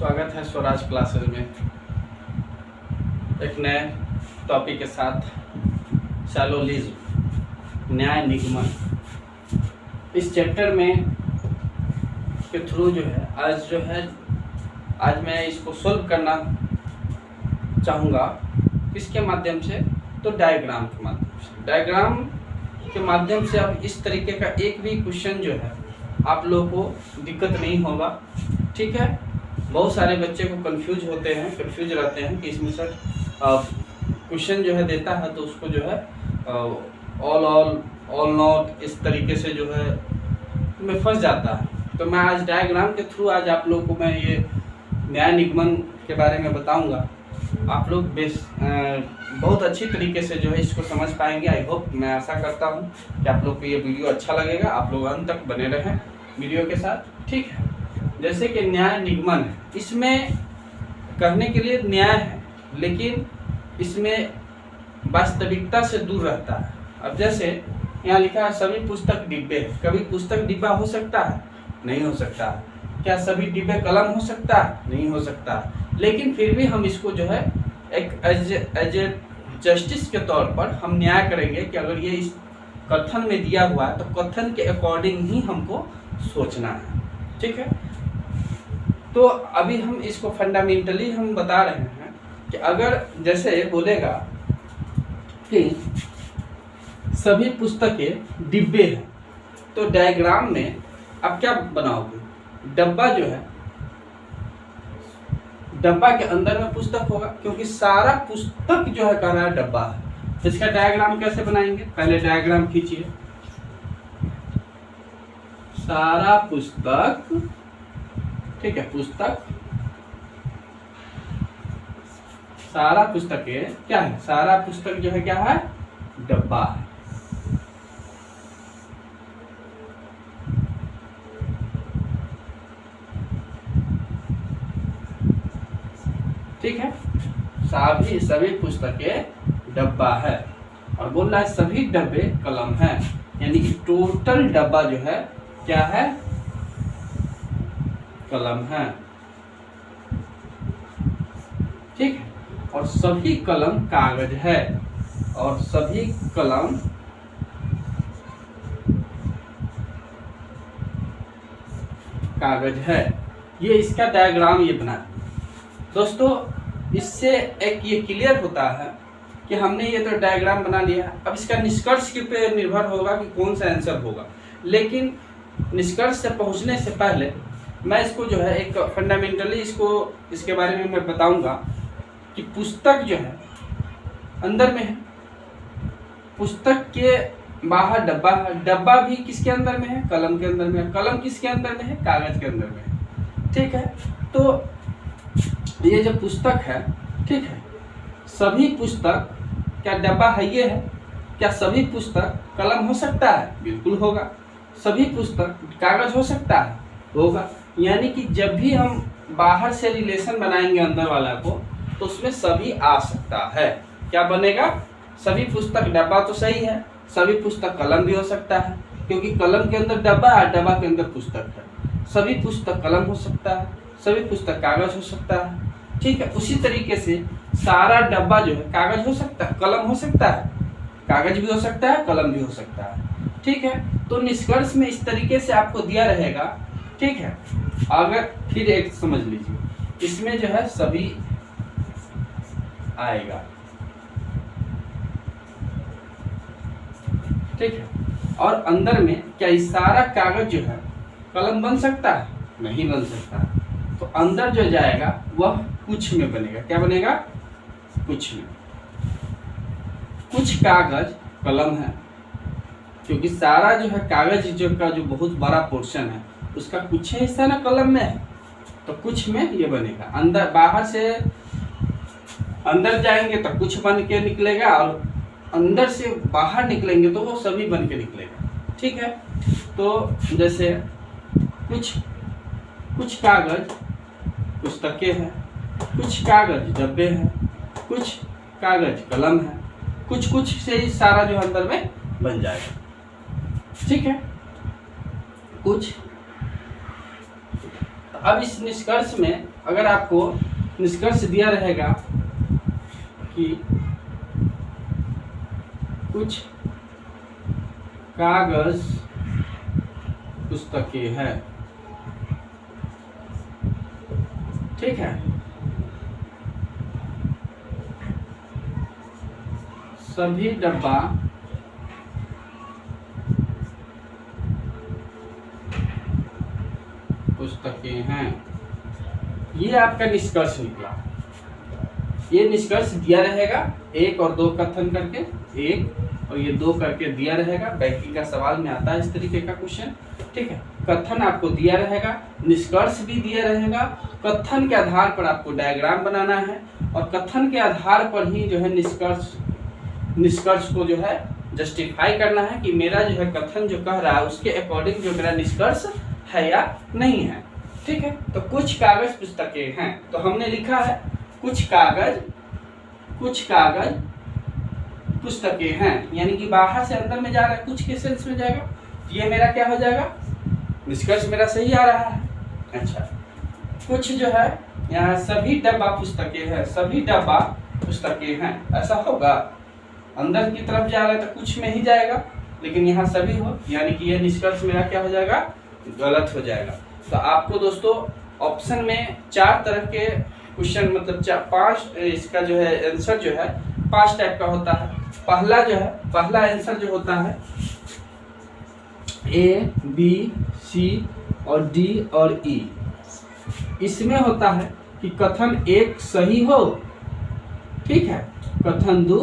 स्वागत है स्वराज क्लासेस में एक नए टॉपिक के साथ। सैलोलिज्म, न्याय निगमन, इस चैप्टर में के थ्रू जो है आज मैं इसको सोल्व करना चाहूँगा। किसके माध्यम से? तो डायग्राम के माध्यम से। डायग्राम के माध्यम से अब इस तरीके का एक भी क्वेश्चन जो है आप लोगों को दिक्कत नहीं होगा। ठीक है, बहुत सारे बच्चे को कंफ्यूज रहते हैं कि इसमें सर क्वेश्चन जो है देता है तो उसको जो है ऑल नॉट इस तरीके से जो है में फंस जाता है। तो मैं आज डायग्राम के थ्रू आज आप लोगों को मैं ये न्याय निगमन के बारे में बताऊंगा। आप लोग बहुत अच्छी तरीके से जो है इसको समझ पाएंगे। आई होप, मैं आशा करता हूँ कि आप लोग को ये वीडियो अच्छा लगेगा। आप लोग अंत तक बने रहें वीडियो के साथ। ठीक है, जैसे कि न्याय निगमन है, इसमें कहने के लिए न्याय है लेकिन इसमें वास्तविकता से दूर रहता है। अब जैसे यहाँ लिखा है सभी पुस्तक डिब्बे है। कभी पुस्तक डिब्बा हो सकता है? नहीं हो सकता। क्या सभी डिब्बे कलम हो सकता है? नहीं हो सकता। लेकिन फिर भी हम इसको जो है एक एज ए जस्टिस के तौर पर हम न्याय करेंगे कि अगर ये इस कथन में दिया हुआ है तो कथन के अकॉर्डिंग ही हमको सोचना है। ठीक है, तो अभी हम इसको फंडामेंटली हम बता रहे हैं कि अगर जैसे बोलेगा कि सभी पुस्तकें डिब्बे हैं तो डायग्राम में आप क्या बनाओगे? डब्बा जो है, डब्बा के अंदर में पुस्तक होगा क्योंकि सारा पुस्तक जो है कह रहा है डब्बा है। तो इसका डायग्राम कैसे बनाएंगे? पहले डायग्राम खींचिए। सारा पुस्तक, ठीक है, पुस्तक, सारा पुस्तक क्या है? सारा पुस्तक जो है क्या है? डब्बा है। ठीक है, सभी पुस्तकें डब्बा है और बोल रहा है सभी डब्बे कलम है, यानी कि टोटल डब्बा जो है क्या है? कलम है। ठीक है, और सभी कलम कागज है और सभी कलम कागज है। ये इसका डायग्राम ये बना। दोस्तों, इससे एक ये क्लियर होता है कि हमने ये तो डायग्राम बना लिया। अब इसका निष्कर्ष के पे निर्भर होगा कि कौन सा आंसर होगा। लेकिन निष्कर्ष से पहुंचने से पहले मैं इसको जो है एक फंडामेंटली इसके बारे में मैं बताऊंगा कि पुस्तक जो है अंदर में है, पुस्तक के बाहर डब्बा है। डब्बा भी किसके अंदर में है? कलम के अंदर में है। कलम किसके अंदर में है? कागज के अंदर में है। ठीक है, तो ये जो पुस्तक है, ठीक है, सभी पुस्तक क्या डब्बा है? ये है। क्या सभी पुस्तक कलम हो सकता है? बिल्कुल होगा। सभी पुस्तक कागज हो सकता है? होगा। यानी कि जब भी हम बाहर से रिलेशन बनाएंगे अंदर वाला को तो उसमें सभी आ सकता है। क्या बनेगा? सभी पुस्तक डब्बा तो सही है, सभी पुस्तक कलम भी हो सकता है क्योंकि कलम के अंदर डब्बा है, डब्बा के अंदर पुस्तक है। सभी पुस्तक कलम हो सकता है, सभी पुस्तक कागज हो सकता है। ठीक है, उसी तरीके से सारा डब्बा जो है कागज हो सकता है, कलम हो सकता है, कागज भी हो सकता है, कलम भी हो सकता है। ठीक है, तो निष्कर्ष में इस तरीके से आपको दिया रहेगा। ठीक है, अगर फिर एक समझ लीजिए, इसमें जो है सभी आएगा। ठीक है, और अंदर में क्या इस सारा कागज जो है कलम बन सकता है? नहीं बन सकता। तो अंदर जो जाएगा वह कुछ में बनेगा। क्या बनेगा? कुछ में। कुछ कागज कलम है क्योंकि सारा जो है कागज जो का जो बहुत बड़ा पोर्शन है उसका कुछ हिस्सा ना कलम में है, तो कुछ में ये बनेगा। अंदर बाहर से अंदर जाएंगे तो कुछ बन के निकलेगा और अंदर से बाहर निकलेंगे तो वो सभी बन के निकलेगा। ठीक है, तो जैसे कुछ कागज पुस्तकें हैं, कुछ कागज डब्बे हैं, कुछ कागज कलम है, कुछ से ही सारा जो अंदर में बन जाएगा। ठीक है, कुछ अब इस निष्कर्ष में अगर आपको निष्कर्ष दिया रहेगा कि कुछ कागज पुस्तकें हैं, ठीक है, सभी डब्बा पुस्तकें हैं, ये आपका निष्कर्ष निकला। ये निष्कर्ष दिया रहेगा 1 और 2 कथन करके, 1 और ये 2 करके दिया रहेगा। बैंकिंग का सवाल में आता है इस तरीके का क्वेश्चन, ठीक है। कथन आपको दिया रहेगा, निष्कर्ष भी दिया रहेगा। कथन के आधार पर आपको डायग्राम बनाना है और कथन के आधार पर ही जो है निष्कर्ष को जो है जस्टिफाई करना है कि मेरा जो है कथन जो कह रहा है उसके अकॉर्डिंग जो मेरा निष्कर्ष है या नहीं है, ठीक है। तो कुछ कागज पुस्तकें हैं, तो हमने लिखा है कुछ कागज पुस्तकें हैं, यानी कि बाहर से अंदर में जा रहा है, कुछ के सेंस में जाएगा, ये मेरा क्या हो जाएगा, निष्कर्ष मेरा सही आ रहा है। अच्छा, कुछ जो है यहाँ सभी डब्बा पुस्तकें हैं, सभी डब्बा पुस्तकें हैं, ऐसा होगा। अंदर की तरफ जा रहा है तो कुछ में ही जाएगा, लेकिन यहाँ सभी हो, यानी कि ये निष्कर्ष मेरा क्या हो जाएगा, गलत हो जाएगा। तो आपको दोस्तों ऑप्शन में 4 तरह के क्वेश्चन, मतलब 5 इसका जो है आंसर जो है 5 टाइप का होता है। पहला आंसर जो होता है A, B, C और D और E। इसमें होता है कि कथन 1 सही हो, ठीक है, कथन 2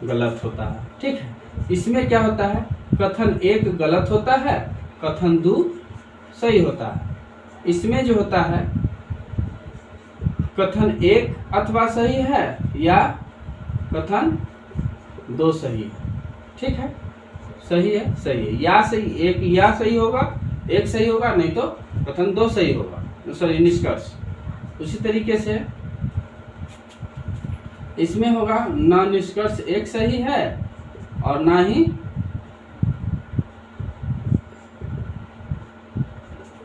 गलत होता है, ठीक है। इसमें क्या होता है, कथन 1 गलत होता है, कथन 2 सही होता है। इसमें जो होता है कथन 1 अथवा सही है या कथन 2 सही है, ठीक है, सही है, सही है, या सही, एक या सही होगा, एक सही होगा, नहीं तो कथन 2 सही होगा, सॉरी निष्कर्ष। उसी तरीके से इसमें होगा ना निष्कर्ष 1 सही है और ना ही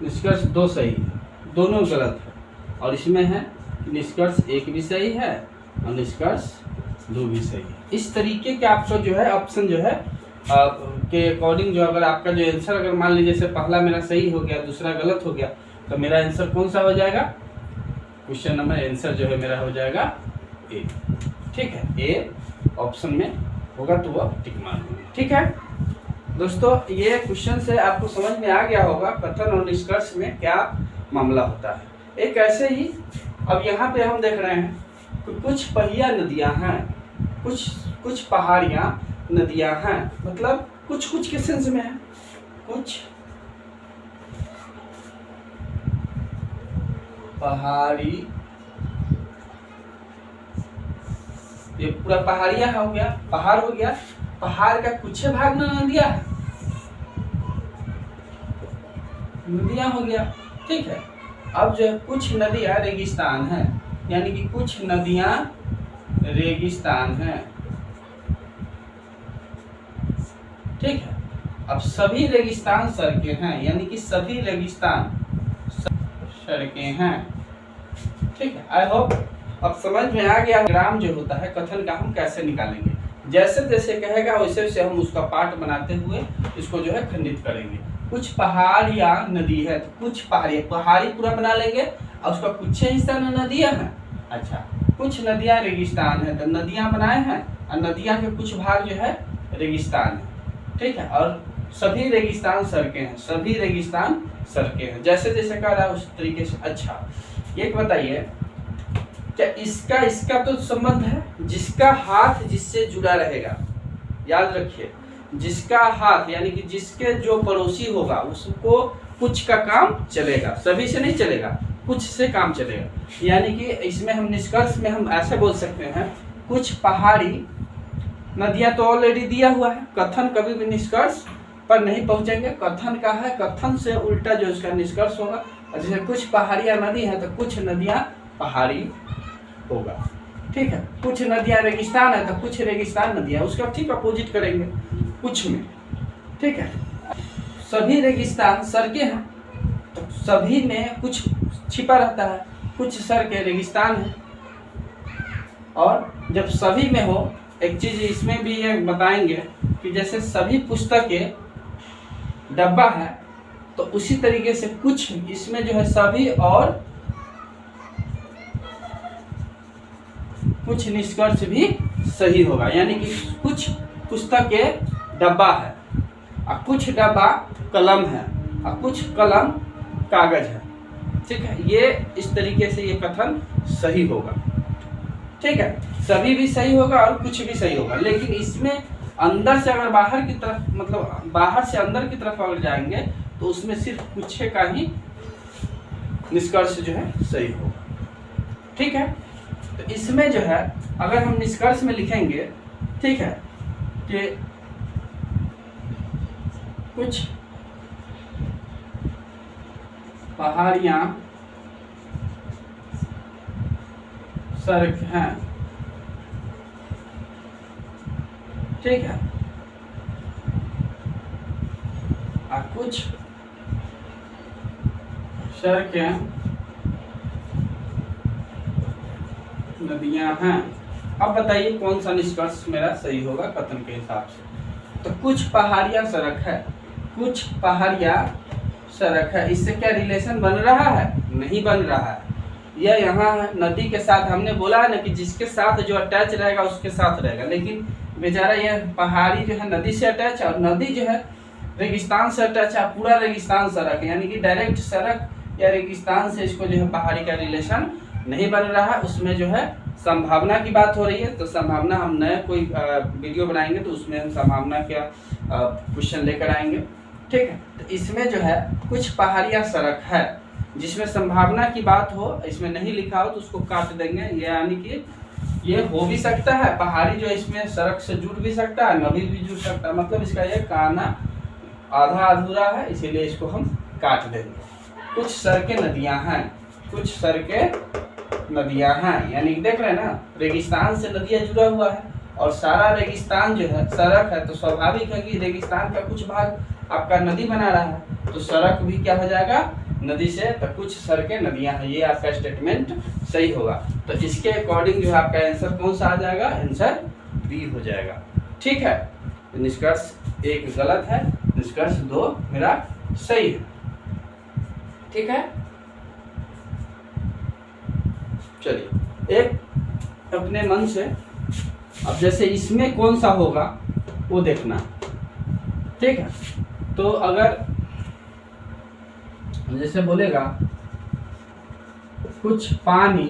निष्कर्ष 2 सही है, दोनों गलत है। और इसमें है निष्कर्ष 1 भी सही है और निष्कर्ष 2 भी सही है। इस तरीके के आपका जो है ऑप्शन जो है के अकॉर्डिंग जो अगर आपका जो आंसर, अगर मान लीजिए जैसे पहला मेरा सही हो गया, दूसरा गलत हो गया, तो मेरा आंसर कौन सा हो जाएगा, क्वेश्चन नंबर आंसर जो है मेरा हो जाएगा ए, ठीक है, ए ऑप्शन में होगा तो वह टिक मार दूंगी, ठीक है। दोस्तों ये क्वेश्चन से आपको समझ में आ गया होगा कथन और निष्कर्ष में क्या मामला होता है। एक ऐसे ही अब यहाँ पे हम देख रहे हैं कि कुछ पहिया नदियाँ हैं, कुछ पहाड़ियाँ नदियाँ हैं, मतलब कुछ के सेंस में है, कुछ पहाड़ी, ये पूरा पहाड़िया हो गया, पहाड़ हो गया, पहाड़ का कुछ भाग में नदियाँ है, नदियाँ हो गया, ठीक है। अब जो है कुछ नदियाँ रेगिस्तान है, यानी कि कुछ नदियाँ रेगिस्तान हैं, ठीक है। अब सभी रेगिस्तान सड़कें हैं, यानी कि सभी रेगिस्तान सड़कें हैं, ठीक है। आई होप अब समझ में आ गया ग्राम जो होता है कथन का हम कैसे निकालेंगे। जैसे जैसे कहेगा वैसे वैसे हम उसका पार्ट बनाते हुए इसको जो है खंडित करेंगे। कुछ पहाड़ या नदी है तो कुछ पहाड़ी पूरा बना लेंगे और उसका कुछ हिस्सा नदियाँ हैं। अच्छा, कुछ नदियाँ रेगिस्तान है तो नदियाँ बनाए हैं और नदियाँ के कुछ भाग जो है रेगिस्तान है, ठीक है। और सभी रेगिस्तान सड़कें हैं, सभी रेगिस्तान सड़कें हैं, जैसे जैसे कह रहा है उस तरीके से। अच्छा, ये बताइए क्या इसका तो संबंध है, जिसका हाथ जिससे जुड़ा रहेगा, याद रखिए, जिसका हाथ यानी कि जिसके जो पड़ोसी होगा उसको कुछ का काम चलेगा, सभी से नहीं चलेगा, कुछ से काम चलेगा। यानी कि इसमें हम निष्कर्ष में हम ऐसे बोल सकते हैं कुछ पहाड़ी नदियां तो ऑलरेडी दिया हुआ है, कथन कभी भी निष्कर्ष पर नहीं पहुंचेंगे, कथन का है, कथन से उल्टा जो इसका निष्कर्ष होगा। जैसे कुछ पहाड़ियाँ नदी है तो कुछ नदियाँ पहाड़ी होगा, ठीक है। कुछ नदियाँ रेगिस्तान है तो कुछ रेगिस्तान नदियाँ, उसका ठीक अपोजिट करेंगे कुछ में, ठीक है। सभी रेगिस्तान सड़कें हैं तो सभी में कुछ छिपा रहता है, कुछ सड़कें रेगिस्तान है। और जब सभी में हो, एक चीज़ इसमें भी ये बताएंगे कि जैसे सभी पुस्तकें डब्बा है, तो उसी तरीके से कुछ इसमें जो है सभी और कुछ निष्कर्ष भी सही होगा। यानी कि कुछ पुस्तकें डब्बा है और कुछ डब्बा कलम है और कुछ कलम कागज है। ठीक है, ये इस तरीके से ये कथन सही होगा। ठीक है, सभी भी सही होगा और कुछ भी सही होगा। लेकिन इसमें अंदर से अगर बाहर की तरफ, मतलब बाहर से अंदर की तरफ अगर जाएंगे तो उसमें सिर्फ कुछ का ही निष्कर्ष जो है सही होगा। ठीक है, तो इसमें जो है अगर हम निष्कर्ष में लिखेंगे, ठीक है, कि कुछ पहाड़ियां सड़क हैं, ठीक है, और कुछ सड़कें नदियां हैं। अब बताइए कौन सा निष्कर्ष मेरा सही होगा कथन के हिसाब से। तो कुछ पहाड़ियां सड़क है, कुछ पहाड़ियां सड़क है, इससे क्या रिलेशन बन रहा है? नहीं बन रहा है। यह यहाँ नदी के साथ हमने बोला है ना कि जिसके साथ जो अटैच रहेगा उसके साथ रहेगा, लेकिन बेचारा यह पहाड़ी जो है नदी से अटैच है और नदी जो है रेगिस्तान से अटैच है। पूरा रेगिस्तान सड़क है, यानी कि डायरेक्ट सड़क या रेगिस्तान से इसको जो है पहाड़ी का रिलेशन नहीं बन रहा है। उसमें जो है संभावना की बात हो रही है। तो संभावना हम नए कोई वीडियो बनाएंगे तो उसमें हम संभावना का क्वेश्चन लेकर आएंगे। ठीक है, तो इसमें जो है कुछ पहाड़ियाँ सड़क है, जिसमें संभावना की बात हो, इसमें नहीं लिखा हो तो उसको काट देंगे। यानी कि ये हो भी सकता है पहाड़ी जो इसमें सड़क से जुड़ भी सकता है, नदी भी जुड़ सकता है, मतलब इसका ये कहना आधा अधूरा है, इसीलिए इसको हम काट देंगे। कुछ सड़कें नदियां हैं, कुछ सड़कें नदियां हैं, यानी देख रहे हैं ना, रेगिस्तान से नदियां जुड़ा हुआ है और सारा रेगिस्तान जो है सड़क है, तो स्वाभाविक है कि रेगिस्तान का कुछ भाग आपका नदी बना रहा है, तो सड़क भी क्या हो जाएगा? नदी से। तो कुछ सड़कें नदियां हैं, ये आपका स्टेटमेंट सही होगा। तो इसके अकॉर्डिंग जो है आपका आंसर कौन सा आ जाएगा? आंसर बी हो जाएगा। ठीक है, तो निष्कर्ष 1 गलत है, निष्कर्ष 2 मेरा सही है। ठीक है, चलिए एक अपने मन से अब जैसे इसमें कौन सा होगा वो देखना। ठीक है, तो अगर जैसे बोलेगा कुछ पानी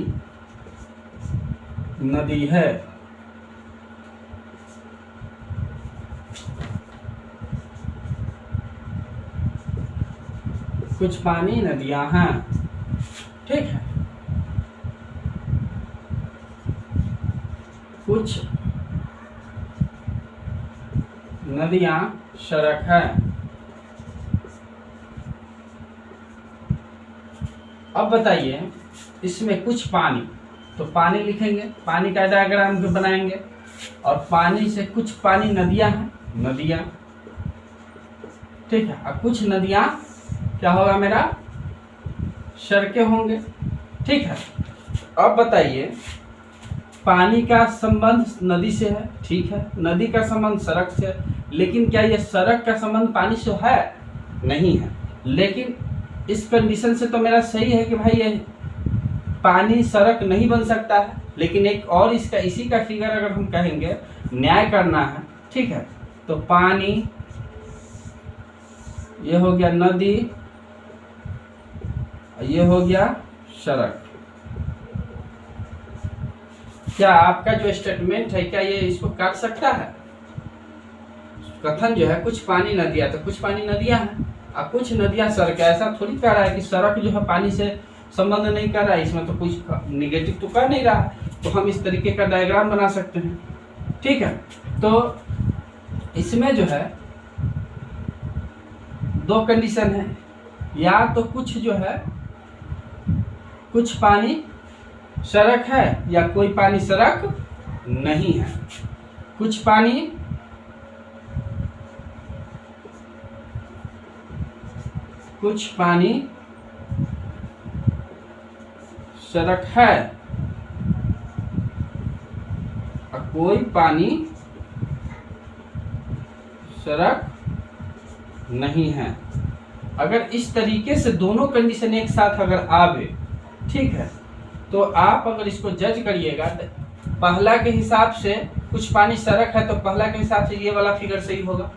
नदी है, कुछ पानी नदियां हैं, ठीक है, कुछ नदियां सड़क है। अब बताइए इसमें कुछ पानी, तो पानी लिखेंगे, पानी का डायग्राम भी बनाएंगे, और पानी से कुछ पानी नदियां हैं, नदियां, ठीक है, और कुछ नदियां क्या होगा मेरा? सड़कें होंगे। ठीक है, अब बताइए पानी का संबंध नदी से है, ठीक है, नदी का संबंध सड़क से है, लेकिन क्या ये सड़क का संबंध पानी से है? नहीं है। लेकिन इस कंडीशन से तो मेरा सही है कि भाई ये पानी सड़क नहीं बन सकता है। लेकिन एक और इसका इसी का फिगर अगर हम कहेंगे, न्याय करना है, ठीक है, तो पानी ये हो गया नदी, ये हो गया सड़क। क्या आपका जो स्टेटमेंट है क्या ये इसको काट सकता है? कथन जो है कुछ पानी नदियां, तो कुछ पानी नदियां हैं और कुछ नदियां सड़क। ऐसा थोड़ी कह रहा है कि सड़क जो है पानी से संबंध नहीं कर रहा है, इसमें तो कुछ निगेटिव तो कर नहीं रहा। तो हम इस तरीके का डायग्राम बना सकते हैं। ठीक है, तो इसमें जो है 2 कंडीशन है, या तो कुछ जो है कुछ पानी सड़क है या कोई पानी सड़क नहीं है। कुछ पानी सड़क है और कोई पानी सड़क नहीं है। अगर इस तरीके से दोनों कंडीशन एक साथ अगर आवे, ठीक है, तो आप अगर इसको जज करिएगा तो पहला के हिसाब से कुछ पानी सड़क है तो पहला के हिसाब से ये वाला फिगर सही होगा,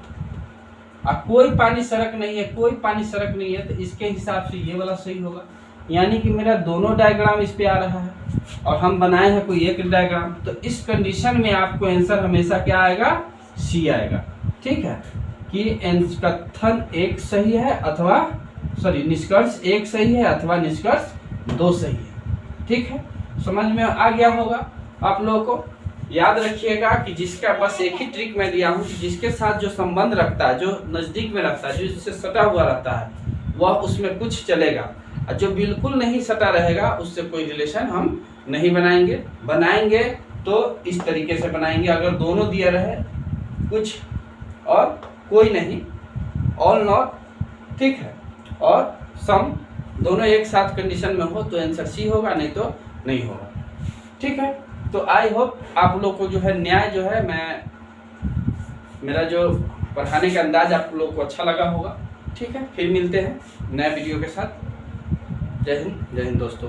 और कोई पानी सड़क नहीं है, कोई पानी सड़क नहीं है तो इसके हिसाब से ये वाला सही होगा। यानी कि मेरा दोनों डायग्राम इस पे आ रहा है और हम बनाए हैं कोई एक डायग्राम, तो इस कंडीशन में आपको आंसर हमेशा क्या आएगा, सी आएगा। ठीक है, कि कथन एक सही है अथवा निष्कर्ष एक सही है अथवा निष्कर्ष दो सही है। ठीक है, समझ में आ गया होगा आप लोगों को। याद रखिएगा कि जिसका बस एक ही ट्रिक मैं दिया हूँ कि जिसके साथ जो संबंध रखता है, जो नज़दीक में रखता है, जो जिससे सटा हुआ रहता है, वह उसमें कुछ चलेगा, और जो बिल्कुल नहीं सटा रहेगा उससे कोई रिलेशन हम नहीं बनाएंगे। बनाएंगे तो इस तरीके से बनाएंगे, अगर दोनों दिया रहे कुछ और कोई नहीं, ऑल नॉट, ठीक है, और सम दोनों एक साथ कंडीशन में हो तो आंसर सी होगा, नहीं तो नहीं होगा। ठीक है, तो आई होप आप लोग को जो है न्याय जो है मेरा जो पढ़ाने का अंदाज आप लोग को अच्छा लगा होगा। ठीक है, फिर मिलते हैं नए वीडियो के साथ। जय हिंद दोस्तों।